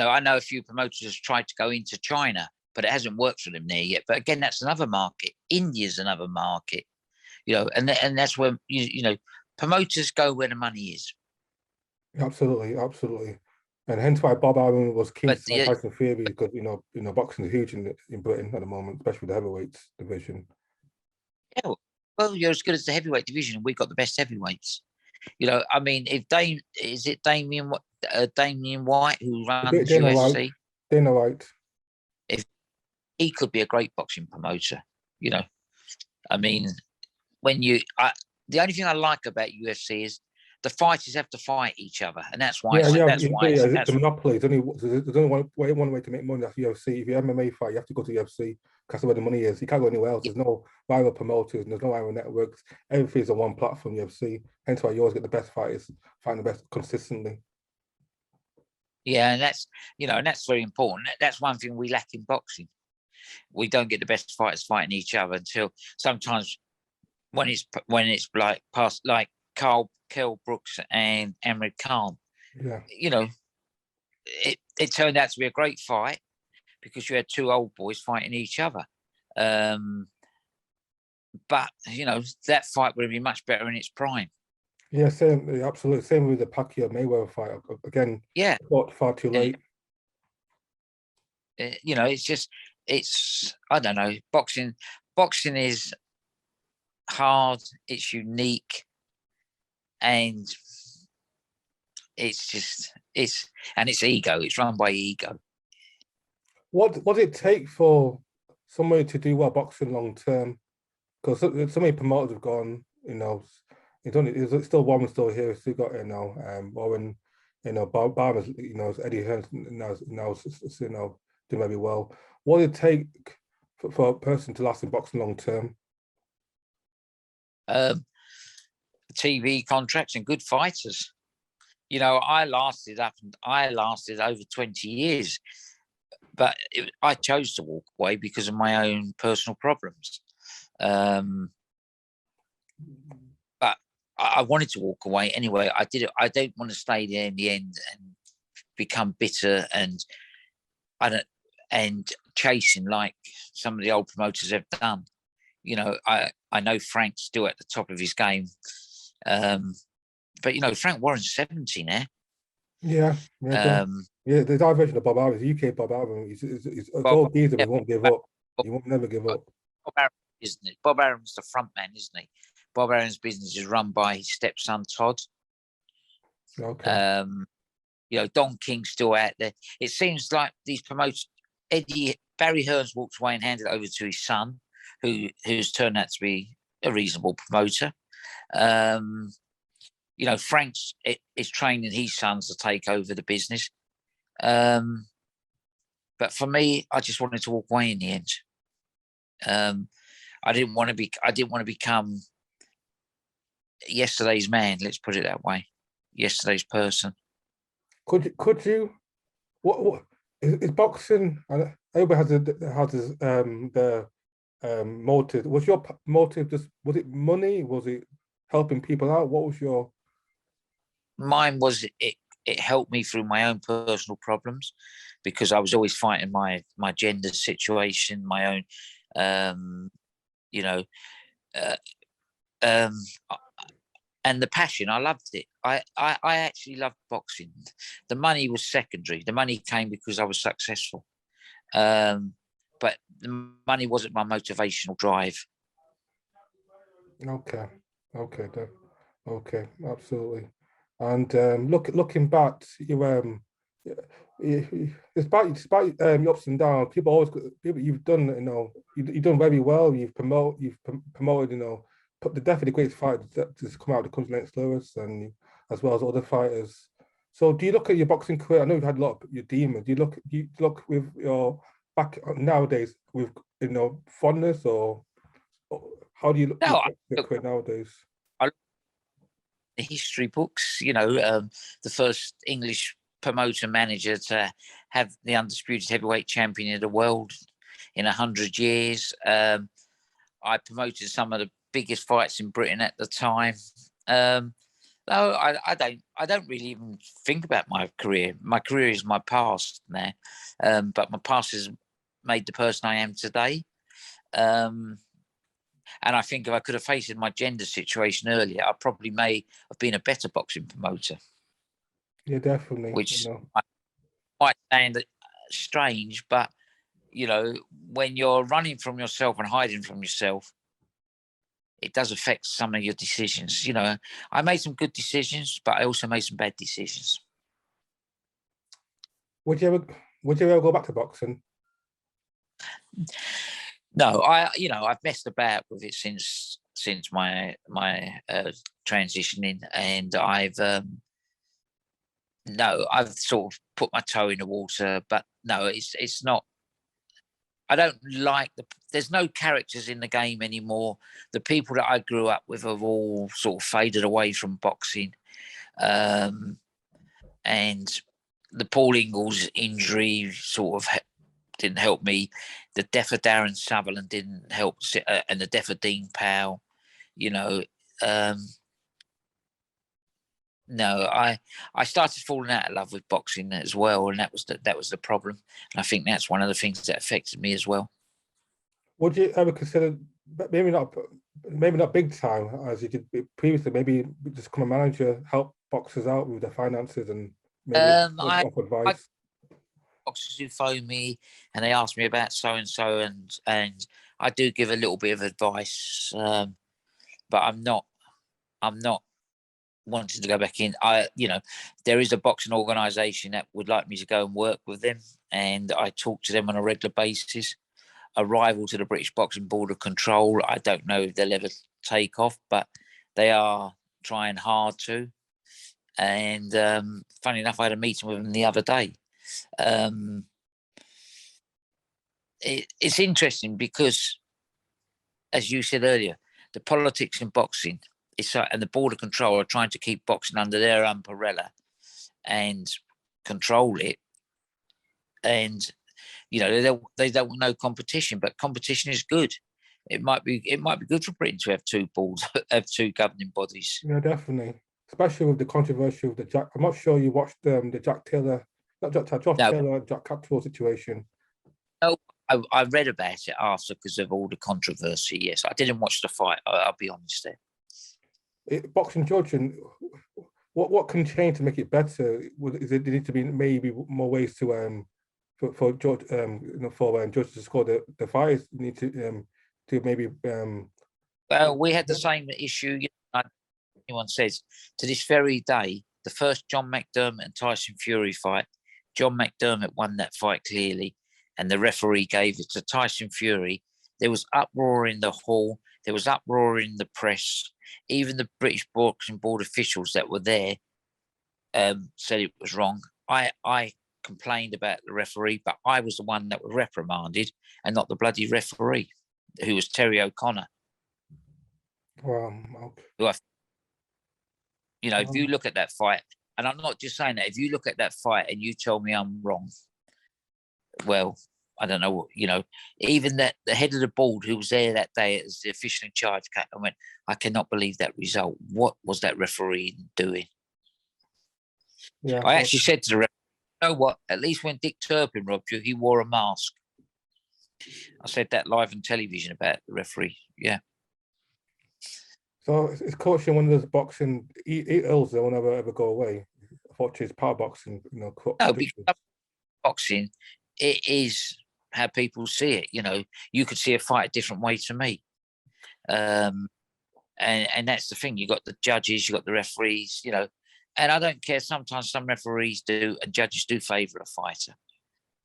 [SPEAKER 2] I know a few promoters have tried to go into China, but it hasn't worked for them there yet. But again, that's another market. India's another market, and that's where promoters go where the money is.
[SPEAKER 1] Absolutely, absolutely, and hence why Bob Arum was keen to sign Tyson Fury, because boxing is huge in Britain at the moment, especially the heavyweights division.
[SPEAKER 2] Yeah, well, you're as good as the heavyweight division, and we've got the best heavyweights. I mean, if Damian White who runs UFC?
[SPEAKER 1] Dana White.
[SPEAKER 2] If he could be a great boxing promoter, I mean, the only thing I like about UFC is the fighters have to fight each other, and that's why. That's why
[SPEAKER 1] it's a monopoly. There's only one way to make money. That's UFC. If you're MMA fight, you have to go to UFC. That's where the money is. You can't go anywhere else. There's no rival promoters. There's no rival networks. Everything's on one platform, UFC. Hence why you always get the best fighters, find the best consistently.
[SPEAKER 2] Yeah, and that's very important. That's one thing we lack in boxing. We don't get the best fighters fighting each other until sometimes when it's like past, like Kell Brooks and Amrit Khan.
[SPEAKER 1] Yeah.
[SPEAKER 2] It turned out to be a great fight because you had two old boys fighting each other. But that fight would have been much better in its prime.
[SPEAKER 1] Yeah, same, absolutely. Same with the Pacquiao Mayweather fight. Again,
[SPEAKER 2] yeah,
[SPEAKER 1] far too late.
[SPEAKER 2] It's I don't know. Boxing is hard. It's unique, and it's ego. It's run by ego.
[SPEAKER 1] What does it take for somebody to do well boxing long term? Because so many promoters have gone. It's still Warren still here. We've still got Warren. Barber's. Eddie Hearn's now doing very well. What does it take for a person to last in boxing long term?
[SPEAKER 2] TV contracts and good fighters. I lasted over 20 years, but I chose to walk away because of my own personal problems. But I wanted to walk away anyway. I did it. I don't want to stay there in the end and become bitter and chasing like some of the old promoters have done. I know Frank's still at the top of his game. But Frank Warren's 70 now.
[SPEAKER 1] Yeah. The diversion of Bob Arum, the UK Bob Arum, he's old geezer, but he won't give up. He won't never give up.
[SPEAKER 2] Bob Arum, isn't it? Bob Arum's the front man, isn't he? Bob Arum's business is run by his stepson Todd.
[SPEAKER 1] Okay.
[SPEAKER 2] Don King's still out there. It seems like these promoters, Barry Hearns walked away and handed it over to his son, who's turned out to be a reasonable promoter. Frank's is training his sons to take over the business. But for me, I just wanted to walk away in the end. I didn't want to become yesterday's man. Let's put it that way. Yesterday's person.
[SPEAKER 1] Could you? What is boxing? Everybody has their motive. Was your motive was it money? Was it helping people out? What was your?
[SPEAKER 2] Mine was it helped me through my own personal problems, because I was always fighting my gender situation, my own, and the passion. I loved it. I actually loved boxing. The money was secondary. The money came because I was successful. But the money wasn't my motivational drive.
[SPEAKER 1] Okay, okay, okay, absolutely. And looking back, y- despite your ups and downs, people you've done, you've done very well. Promoted, put the definitely greatest fighters that just come out of the country next Lewis, and as well as other fighters. So, do you look at your boxing career? I know you've had a lot of your demons. Do you look with your back nowadays with fondness, or how do you look
[SPEAKER 2] No,
[SPEAKER 1] your
[SPEAKER 2] I
[SPEAKER 1] boxing
[SPEAKER 2] look,
[SPEAKER 1] career nowadays?
[SPEAKER 2] I look at the history books. The first English promoter manager to have the undisputed heavyweight champion of the world in 100 years. I promoted some of the biggest fights in Britain at the time. No, I don't really even think about my career. My career is my past now, but my past has made the person I am today. Um, and I think if I could have faced my gender situation earlier, I probably may have been a better boxing promoter.
[SPEAKER 1] Yeah, definitely.
[SPEAKER 2] Which might sound strange, but when you're running from yourself and hiding from yourself, it does affect some of your decisions. I made some good decisions, but I also made some bad decisions.
[SPEAKER 1] Would you ever go back to boxing?
[SPEAKER 2] No, I've messed about with it since my transitioning, and I've sort of put my toe in the water, but no, it's not. I don't like there's no characters in the game anymore. The people that I grew up with have all sort of faded away from boxing. And the Paul Ingalls injury sort of didn't help me. The death of Darren Sutherland didn't help, and the death of Dean Powell. No, I started falling out of love with boxing as well, and that was the problem. And I think that's one of the things that affected me as well.
[SPEAKER 1] Would you ever consider, maybe not big time as you did previously, maybe just become a manager, help boxers out with their finances, and maybe offer
[SPEAKER 2] I
[SPEAKER 1] advice?
[SPEAKER 2] boxers who phone me and they ask me about so and so, and I do give a little bit of advice, but I'm not wanting to go back in. There is a boxing organisation that would like me to go and work with them, and I talk to them on a regular basis. A rival to the British Boxing Board of Control. I don't know if they'll ever take off, but they are trying hard to. And funny enough, I had a meeting with them the other day. It's interesting because, as you said earlier, the politics in boxing and the Board of Control are trying to keep boxing under their umbrella and control it. And they don't know competition, but competition is good. It might be good for Britain to have two boards, have two governing bodies.
[SPEAKER 1] Yeah, definitely. Especially with the controversy of the Jack. I'm not sure you watched the Jack Taylor, not Jack Taylor, Josh
[SPEAKER 2] No,
[SPEAKER 1] Taylor, Jack Catterall situation.
[SPEAKER 2] no, I read about it after because of all the controversy. Yes, I didn't watch the fight. I'll be honest there.
[SPEAKER 1] Boxing judging, what can change to make it better? Is it there need to be maybe more ways to for judge for judges to score the fights? You need to maybe
[SPEAKER 2] Well, we had the same issue. Anyone says to this very day, the first John McDermott and Tyson Fury fight, John McDermott won that fight clearly, and the referee gave it to Tyson Fury. There was uproar in the hall. There was uproar in the press. Even the British Boxing Board officials that were there said it was wrong. I complained about the referee, but I was the one that was reprimanded and not the bloody referee, who was Terry O'Connor. Who if you look at that fight, and I'm not just saying that, if you look at that fight and you tell me I'm wrong, well, I don't know, even the head of the board who was there that day as the official in charge, I went, I cannot believe that result. What was that referee doing?
[SPEAKER 1] Yeah,
[SPEAKER 2] I actually said to the referee, you know what, at least when Dick Turpin robbed you, he wore a mask. I said that live on television about the referee. Yeah.
[SPEAKER 1] So it's coaching one of those boxing ills that will never ever go away. Unfortunately, it's part of boxing,
[SPEAKER 2] No, because boxing, it is how people see it. You could see a fight a different way to me. And that's the thing. You got the judges, you got the referees, you know. And I don't care. Sometimes some referees do and judges do favour a fighter.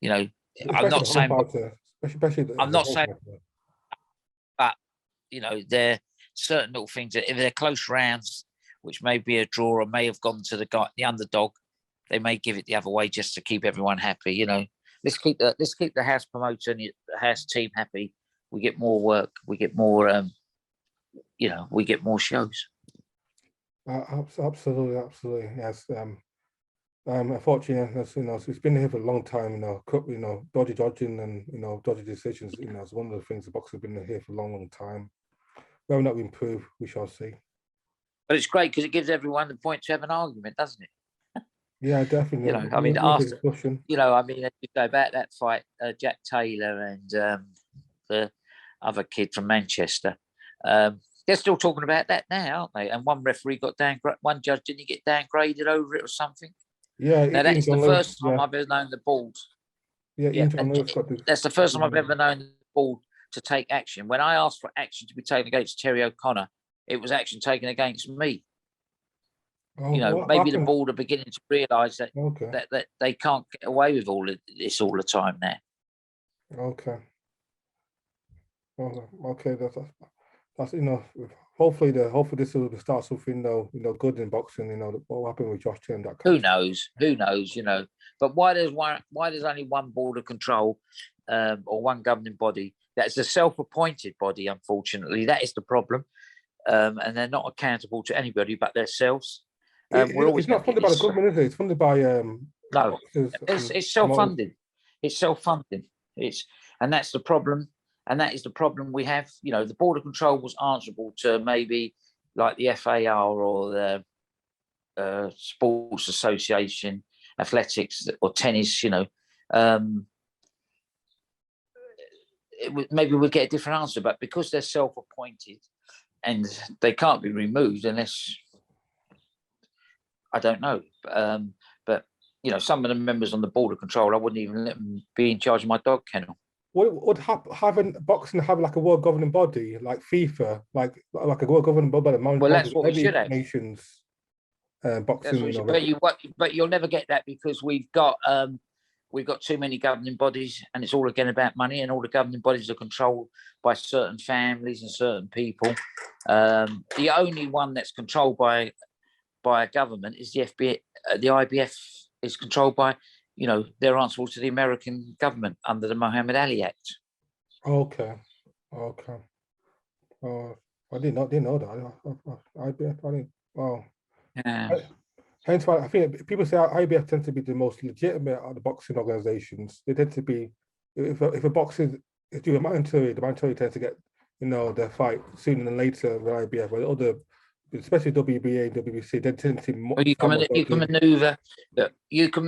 [SPEAKER 2] You know, I'm
[SPEAKER 1] Especially
[SPEAKER 2] not
[SPEAKER 1] the home
[SPEAKER 2] saying,
[SPEAKER 1] fighter, especially
[SPEAKER 2] I'm
[SPEAKER 1] the
[SPEAKER 2] not
[SPEAKER 1] home
[SPEAKER 2] saying,
[SPEAKER 1] fighter.
[SPEAKER 2] but you know, there are certain little things that if they're close rounds, which may be a draw or may have gone to the underdog, they may give it the other way just to keep everyone happy. You know, let's keep the house promoter and the house team happy. We get more work. We get more. You know, we get more shows.
[SPEAKER 1] Absolutely, yes. Unfortunately, you know, it's been here for a long time. You know, dodgy judging and dodgy decisions. You know, it's one of the things the boxers have been here for a long time. Whether or not we improve, we shall see.
[SPEAKER 2] But it's great because it gives everyone the point to have an argument, doesn't it?
[SPEAKER 1] Yeah, definitely.
[SPEAKER 2] You know, I mean, after you know, I mean, you go back that fight, Jack Taylor and the other kid from Manchester. They're still talking about that now, aren't they? And one referee got one judge didn't he get downgraded over it or something?
[SPEAKER 1] Yeah,
[SPEAKER 2] now that's the first time I've ever known the board.
[SPEAKER 1] Yeah, got
[SPEAKER 2] that's the first time I've ever known the board to take action. When I asked for action to be taken against Terry O'Connor, it was action taken against me.
[SPEAKER 1] Oh,
[SPEAKER 2] you know, maybe the board are beginning to realise that, that they can't get away with all of this all the time now.
[SPEAKER 1] Okay. Okay, that's hopefully this will start something good in boxing. What happened with Josh Taylor?
[SPEAKER 2] Who knows? You know, but why there's only one board of control or one governing body? That's a self-appointed body. Unfortunately, that is the problem, and they're not accountable to anybody but themselves.
[SPEAKER 1] It's not funded by the government, is it? It's funded by
[SPEAKER 2] no. It's self-funded. It's self-funding. And that's the problem. And that is the problem we have. You know, the Board of Control was answerable to maybe like the FAR or the Sports Association, athletics or tennis, you know. Maybe we'll get a different answer, but because they're self-appointed and they can't be removed unless, I don't know. But, you know, some of the members on the Board of Control, I wouldn't even let them be in charge of my dog kennel.
[SPEAKER 1] Would having boxing have like a world governing body like FIFA, like a world governing body?
[SPEAKER 2] Well, that's what we should have.
[SPEAKER 1] Nations, boxing.
[SPEAKER 2] But you'll never get that because we've got too many governing bodies, and it's all again about money, and all the governing bodies are controlled by certain families and certain people. The only one that's controlled by a government is the FBA. The IBF is controlled by. You know, they're answerable to the American government under the Muhammad Ali Act.
[SPEAKER 1] Okay. I didn't know that. IBF, I didn't. Wow.
[SPEAKER 2] Yeah.
[SPEAKER 1] Hence why I think people say IBF tends to be the most legitimate of the boxing organizations. They tend to be, if a boxer is due a mandatory, the mandatory tends to get, their fight sooner than later with IBF, but other, especially WBA and WBC, they tend to.
[SPEAKER 2] Well, you can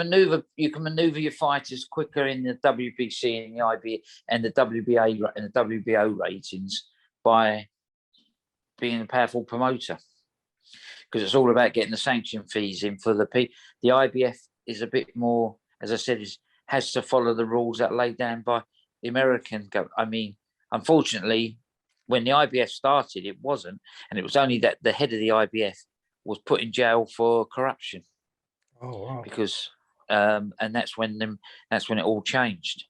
[SPEAKER 2] maneuver your fighters quicker in the WBC and the IBA and the WBA and the WBO ratings by being a powerful promoter, because it's all about getting the sanction fees in for the people. The IBF is a bit more, as I said, has to follow the rules that are laid down by the American government. I mean, unfortunately, when the IBF started, it wasn't, and it was only that the head of the IBF was put in jail for corruption.
[SPEAKER 1] Oh wow!
[SPEAKER 2] Because and that's when it all changed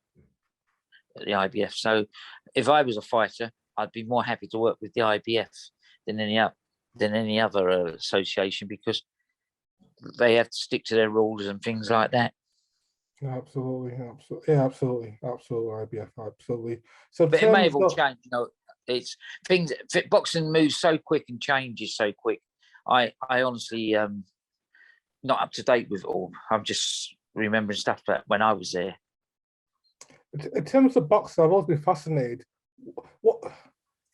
[SPEAKER 2] at the IBF. So, if I was a fighter, I'd be more happy to work with the IBF than any other association, because they have to stick to their rules and things like that.
[SPEAKER 1] Absolutely. IBF, absolutely. So,
[SPEAKER 2] but it may have all changed. It's things. Boxing moves so quick and changes so quick. I honestly not up to date with it all. I'm just remembering stuff that when I was there.
[SPEAKER 1] In terms of boxing, I've always been fascinated. What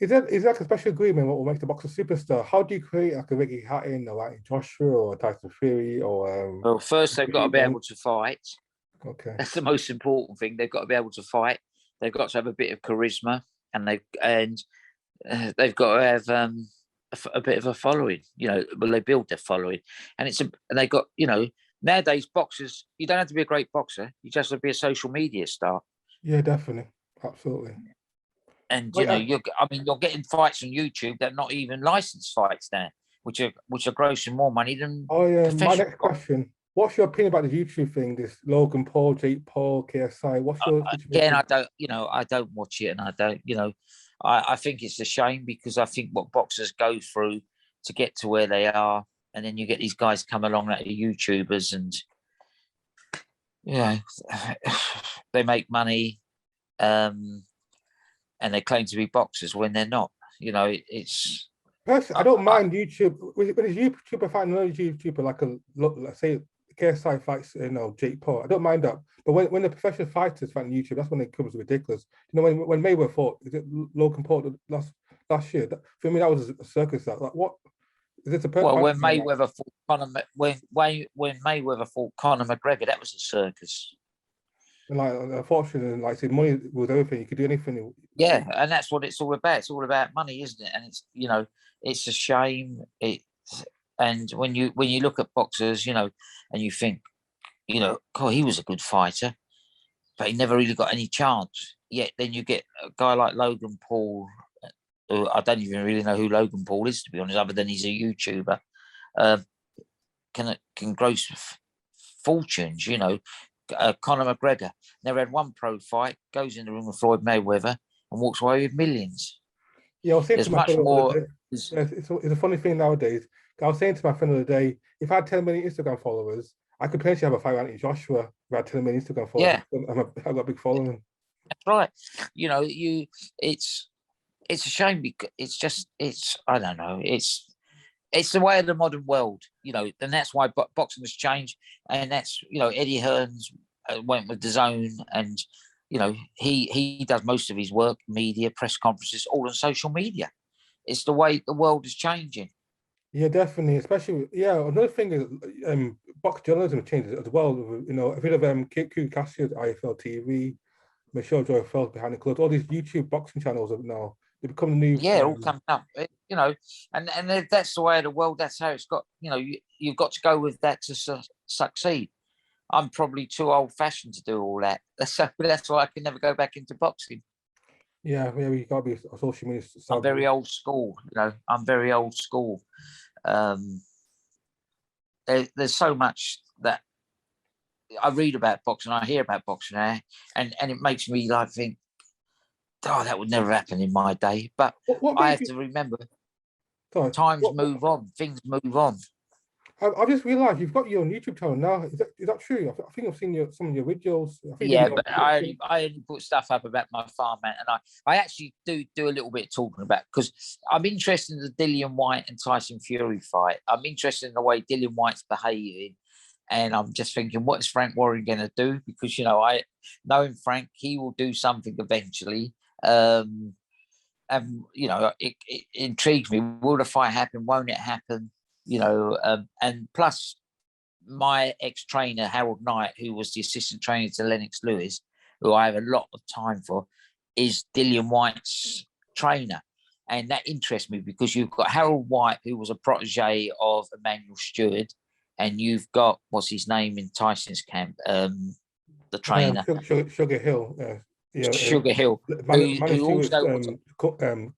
[SPEAKER 1] is that? Is like a special agreement? What will make the boxer superstar? How do you create like a Ricky Hatton or like Joshua or Tyson Fury or?
[SPEAKER 2] Well, first they've got to be able to fight.
[SPEAKER 1] Okay,
[SPEAKER 2] that's the most important thing. They've got to be able to fight. They've got to have a bit of charisma, and they've got to have a bit of a following. Well, they build their following, and they got nowadays boxers. You don't have to be a great boxer. You just have to be a social media star.
[SPEAKER 1] Yeah, definitely, absolutely.
[SPEAKER 2] And
[SPEAKER 1] Oh,
[SPEAKER 2] you know,
[SPEAKER 1] yeah.
[SPEAKER 2] you're getting fights on YouTube that are not even licensed fights now, which are grossing more money than
[SPEAKER 1] Oh, yeah. My
[SPEAKER 2] professional.
[SPEAKER 1] next question. What's your opinion about the YouTube thing? This Logan Paul, Jake Paul, KSI. What's your
[SPEAKER 2] Again,
[SPEAKER 1] opinion?
[SPEAKER 2] I don't watch it, and I don't, I think it's a shame, because I think what boxers go through to get to where they are, and then you get these guys come along that are YouTubers, and you know, they make money, and they claim to be boxers when they're not. It's
[SPEAKER 1] Personally, I don't mind YouTube. When it's YouTuber fighting another YouTuber, like let's say KSI fights, Jake Paul. I don't mind that. But when the professional fighters fighting YouTube, that's when it becomes ridiculous. When Mayweather fought, is it Logan Paul last year? For me, that was a circus. Like what is this a
[SPEAKER 2] well, when
[SPEAKER 1] fight?
[SPEAKER 2] Mayweather fought when Mayweather fought Conor McGregor, that was a circus.
[SPEAKER 1] And like unfortunately, like I said, money was everything. You could do anything.
[SPEAKER 2] Yeah, and that's what it's all about. It's all about money, isn't it? And it's a shame. And when you look at boxers, and you think, God, he was a good fighter, but he never really got any chance. Yet then you get a guy like Logan Paul, who I don't even really know who Logan Paul is, to be honest, other than he's a YouTuber, can gross fortunes. Conor McGregor never had one pro fight, goes in the ring with Floyd Mayweather and walks away with millions.
[SPEAKER 1] Yeah, I was saying
[SPEAKER 2] There's
[SPEAKER 1] to my
[SPEAKER 2] much
[SPEAKER 1] friend the
[SPEAKER 2] more.
[SPEAKER 1] other day, it's a funny thing nowadays. I was saying to my friend the other day, if I had 10 million Instagram followers, I could potentially have a fight with Anthony Joshua if I had 10 million Instagram followers.
[SPEAKER 2] Yeah,
[SPEAKER 1] I've got a big following.
[SPEAKER 2] that's right. It's a shame, because I don't know. It's the way of the modern world, and that's why boxing has changed. And that's, Eddie Hearns went with the zone, and he does most of his work, media, press conferences, all on social media. It's the way the world is changing.
[SPEAKER 1] Yeah, definitely. Especially, another thing is box journalism changes as well. A bit of Q Cassia, IFL TV, Michelle Joy Fels behind the clothes, all these YouTube boxing channels have now they become the new.
[SPEAKER 2] Yeah, all coming up, and that's the way of the world. That's how it's got. You've got to go with that to succeed. I'm probably too old-fashioned to do all that. That's why I can never go back into boxing.
[SPEAKER 1] Yeah, we got to be a social media.
[SPEAKER 2] I'm very old school. I'm very old school. There's so much that I read about boxing, I hear about boxing now, and it makes me like think, oh, that would never happen in my day. But
[SPEAKER 1] what
[SPEAKER 2] I have to remember, times move on, things move on.
[SPEAKER 1] I just realised you've got your own YouTube channel now. Is that true? I think I've seen some of your videos.
[SPEAKER 2] Yeah, but I only put stuff up about my farm, man, and I actually do a little bit of talking about, because I'm interested in the Dillian Whyte and Tyson Fury fight. I'm interested in the way Dillian Whyte's behaving, and I'm just thinking, what is Frank Warren going to do? Because I knowing Frank, he will do something eventually. And it intrigues me. Will the fight happen? Won't it happen? And plus, my ex-trainer Harold Knight, who was the assistant trainer to Lennox Lewis, who I have a lot of time for, is Dillian Whyte's trainer, and that interests me, because you've got Harold White, who was a protege of Emmanuel Stewart, and you've got, what's his name in Tyson's camp, the trainer,
[SPEAKER 1] Sugar Hill.
[SPEAKER 2] Sugar Hill,
[SPEAKER 1] Manny
[SPEAKER 2] who also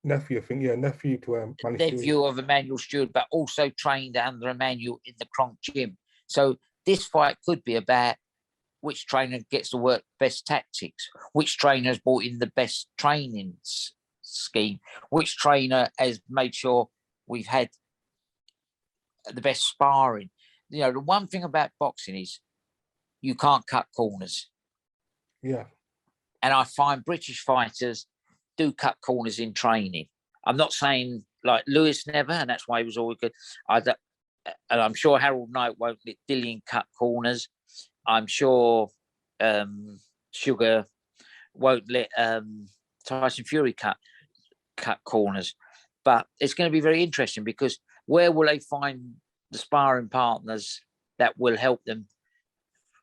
[SPEAKER 1] nephew, I think, nephew to Manny
[SPEAKER 2] nephew of Emmanuel Stewart, but also trained under Emmanuel in the Kronk gym. So this fight could be about which trainer gets to work best tactics, which trainer has brought in the best training scheme, which trainer has made sure we've had the best sparring. The one thing about boxing is you can't cut corners.
[SPEAKER 1] Yeah.
[SPEAKER 2] And I find British fighters do cut corners in training. I'm not saying like Lewis never, and that's why he was always good. And I'm sure Harold Knight won't let Dillian cut corners. I'm sure Sugar won't let Tyson Fury cut corners. But it's going to be very interesting, because where will they find the sparring partners that will help them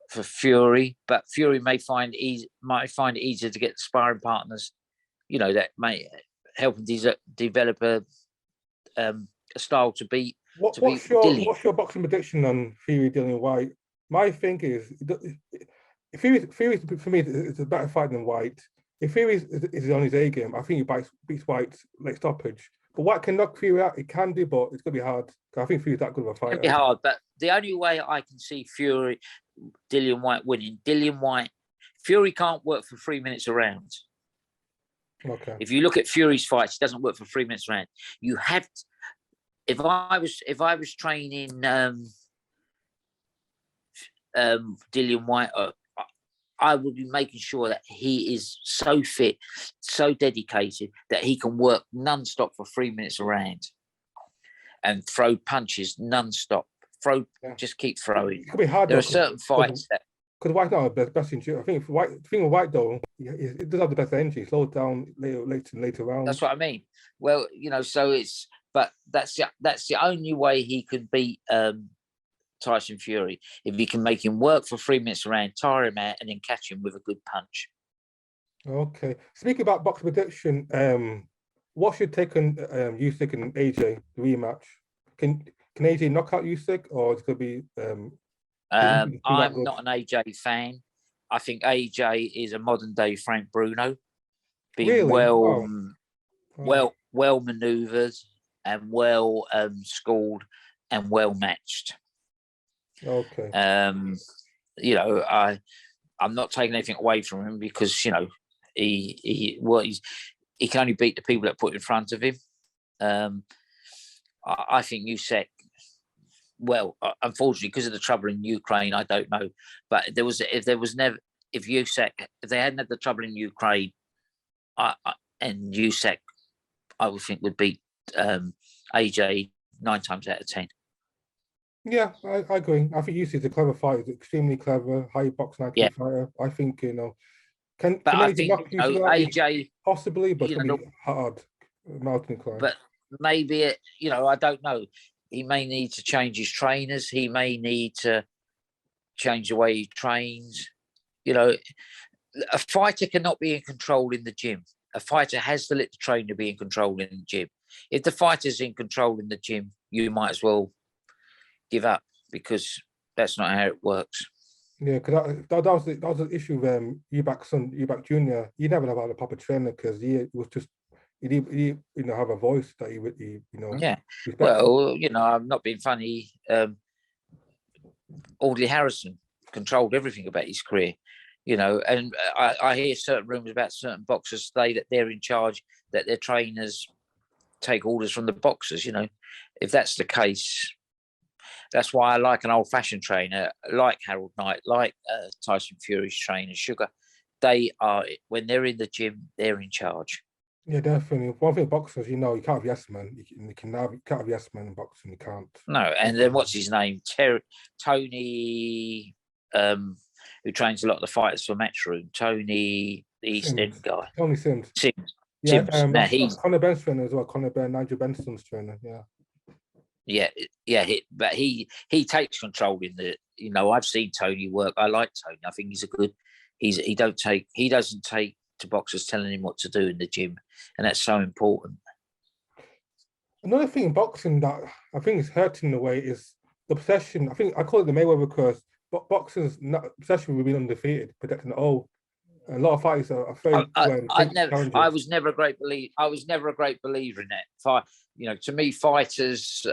[SPEAKER 2] for Fury? But Fury might find it easier to get the sparring partners, that may help him develop a style to beat.
[SPEAKER 1] What's your boxing prediction on Fury Dillian Whyte? My thing is, Fury for me is a better fight than White. if Fury is on his A game, I think he beats White late stoppage. But White can knock Fury out. It can do, but it's gonna be hard. I think Fury's that good of a fighter.
[SPEAKER 2] It'd be hard, but the only way I can see Dillian White winning, Fury can't work for 3 minutes a round.
[SPEAKER 1] Okay.
[SPEAKER 2] If you look at Fury's fights, he doesn't work for 3 minutes a round. You have to, if I was training Dillian White, I would be making sure that he is so fit, so dedicated that he can work non-stop for 3 minutes a round and throw punches non-stop. Just keep throwing.
[SPEAKER 1] It could be hard.
[SPEAKER 2] There are certain fights that.
[SPEAKER 1] Because White's not the best in I think the thing with White though, it does have the best energy. Slows down later rounds.
[SPEAKER 2] That's what I mean. Well, so that's the only way he could beat Tyson Fury, if he can make him work for 3 minutes around, tire him out, and then catch him with a good punch.
[SPEAKER 1] Okay. Speaking about box prediction, what's your take on Usyk and AJ rematch? Can AJ knock out Usyk, or it's gonna be?
[SPEAKER 2] I'm not an AJ fan. I think AJ is a modern day Frank Bruno, being
[SPEAKER 1] really?
[SPEAKER 2] well manoeuvred and well schooled and well matched.
[SPEAKER 1] Okay.
[SPEAKER 2] I'm not taking anything away from him because he can only beat the people that put in front of him. I think Usyk. Well, unfortunately, because of the trouble in Ukraine, I don't know. But if they hadn't had the trouble in Ukraine, and Usyk, I would think would beat AJ 9 times out of 10.
[SPEAKER 1] Yeah, I agree. I think Usyk's a clever fighter. He's extremely clever, high box IQ fighter. I think can AJ knock
[SPEAKER 2] AJ
[SPEAKER 1] possibly, but it's gonna be hard mountain climb.
[SPEAKER 2] But maybe I don't know. He may need to change his trainers. He may need to change the way he trains. A fighter cannot be in control in the gym. A fighter has to let the trainer be in control in the gym. If the fighter's in control in the gym, you might as well give up, because that's not how it works.
[SPEAKER 1] Yeah, because that was the issue with Eubank Jr. He never had a proper trainer because he was just he have a voice that he
[SPEAKER 2] Yeah. Well, I'm not being funny. Audley Harrison controlled everything about his career, and I hear certain rumours about certain boxers say that they're in charge, that their trainers take orders from the boxers. If that's the case, that's why I like an old-fashioned trainer like Harold Knight, like Tyson Fury's trainer, Sugar. They are, when they're in the gym, they're in charge.
[SPEAKER 1] Yeah, definitely. One thing boxers, you can't have yes man. You can't have yes man in boxing. You can't.
[SPEAKER 2] No, and then what's his name? Tony, who trains a lot of the fighters for Matchroom. Tony, the East End guy.
[SPEAKER 1] Tony Sims.
[SPEAKER 2] Yeah,
[SPEAKER 1] he's Conor Ben's trainer as well. Conor Ben, Nigel Benson's trainer.
[SPEAKER 2] Yeah. But he takes control in the. I've seen Tony work. I like Tony. I think he's a good. He doesn't take to boxers telling him what to do in the gym, and that's so important.
[SPEAKER 1] Another thing in boxing that I think is hurting in a way is the obsession. I think I call it the Mayweather curse. But boxing's obsession with being undefeated, protecting all. A lot of fighters are afraid.
[SPEAKER 2] I was never a great believer. I was never a great believer in that. To me, fighters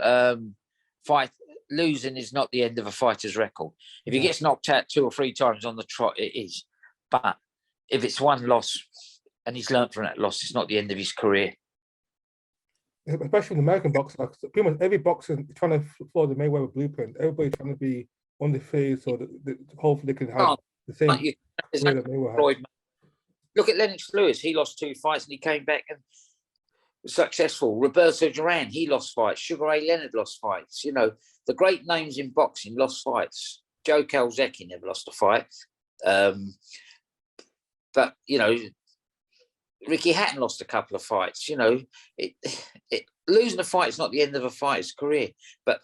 [SPEAKER 2] losing is not the end of a fighter's record. If he gets knocked out 2 or 3 times on the trot, it is. But if it's one loss and he's learned from that loss, it's not the end of his career.
[SPEAKER 1] Especially in American boxing, pretty much every boxer is trying to follow the Mayweather blueprint. Everybody's trying to be undefeated, so hopefully they can have the same.
[SPEAKER 2] Look at Lennox Lewis. He lost 2 fights and he came back and was successful. Roberto Duran, he lost fights. Sugar Ray Leonard lost fights. The great names in boxing lost fights. Joe Calzecchi never lost a fight. But Ricky Hatton lost a couple of fights. Losing a fight is not the end of a fighter's career, but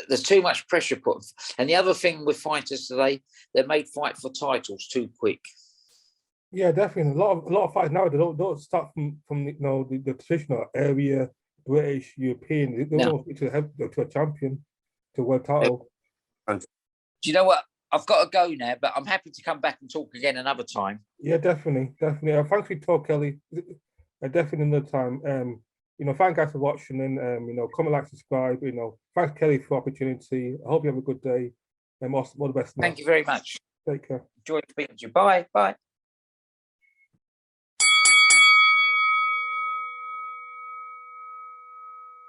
[SPEAKER 2] there's too much pressure put. And the other thing with fighters today, they're made fight for titles too quick.
[SPEAKER 1] Yeah, definitely. A lot of fighters now, they don't start from the traditional area, British, European. They don't speak to a champion, to a world title.
[SPEAKER 2] Do you know what? I've got to go now, but I'm happy to come back and talk again another time.
[SPEAKER 1] Yeah, definitely. Thanks for your talk, Kellie. Definitely another time. Thank guys for watching and comment, like, subscribe. Thanks, Kellie, for the opportunity. I hope you have a good day. And all the best now.
[SPEAKER 2] Thank you very much.
[SPEAKER 1] Take care.
[SPEAKER 2] Enjoy speaking to you. Bye. Bye.